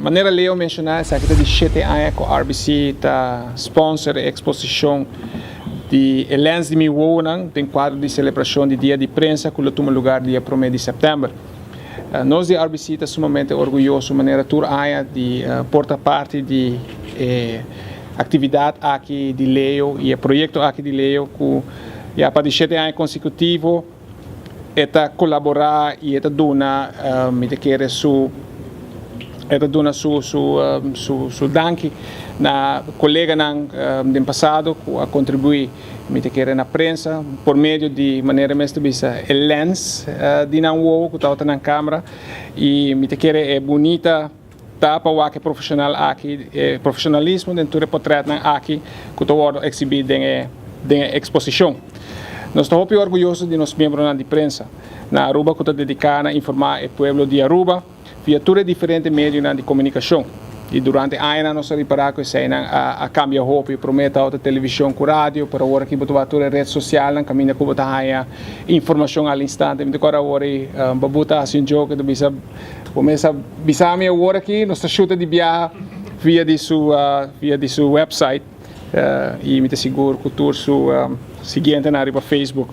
maneira Leo mencionar, essa aqui de 7 anos que a RBC está sponsor a exposição de Elens de Miwonan, tem quadro de celebração de dia de prensa, que toma lugar dia 1 de setembro. Nós de RBC estamos sumamente orgulhosos, maneira tour aia de porta parte de atividade aqui de Leo e o projeto aqui de Leo, que já para 7 anos consecutivos, está colaborar e está dona, me quer su dank na colega do passado que a contribuir me quer na prensa por meio de maneira mais vista o lens de não o que está na câmera e me quer é bonita tapa o que profissional aqui profissionalismo dentro do portrait aqui que estou exibido na exposição. Nós estamos muito orgulhosos de nossos membros de prensa na Aruba que está dedicada a informar o povo de Aruba via todos diferentes meios de comunicação. E durante anos nós reparamos que se a cambia roupa e promete a televisão com rádio para agora que botar toda a rede social na caminho que botar a informação ao instante. Então agora babuta assim jogo que bisa começa bisa me agora aqui nós chuta de viagem via de sua website e me seguro que o seu seguinte na riba Facebook.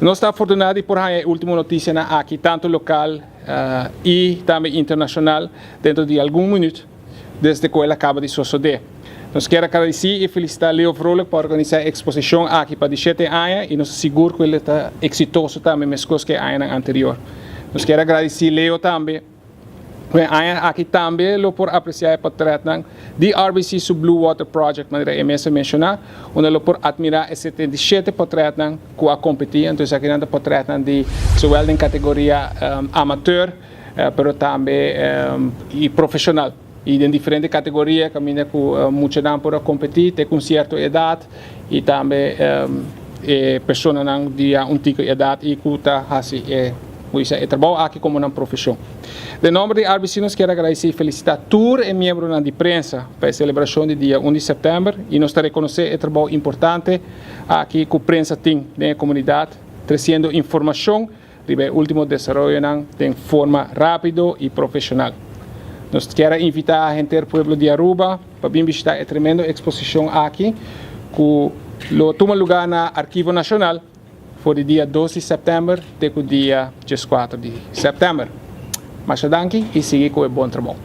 Nós estamos afortunados por a última notícia aqui tanto local e também internacional dentro de algum minuto desde que ela acaba de suceder. Nós queremos agradecer e felicitar Leo Vrolijk por organizar a exposição aqui para 7 anos e nós seguro que ele está exitoso também mesmo que a ano anterior. Nós queremos agradecer Leo também aqui também por apreciar o portrait de RBC su Blue Water Project, maneira MS mencionar, onde por admirar esse 77 portrait que a competir, então aqui nada portrait de zowel em categoria amateur, pero também e profissional. E em diferentes categorias, caminha com muitos não por competir, tem com certa idade e também pessoas de tipo de idade e que está assim trabalho aqui como uma profissão. De nome de RBC, nós queremos agradecer e felicitar todos os membros de prensa para a celebração do dia 1 de setembro e nós reconhecer o trabalho importante aqui que a prensa tem na comunidade, trazendo informação sobre o último desenvolvimento de forma rápida e profissional. Nós queremos invitar a gente do povo de Aruba para vir visitar a tremenda exposição aqui, que toma lugar no Arquivo Nacional, foi o dia 12 de setembro até o dia 14 de setembro. Mas danke e siga com o bom trabalho.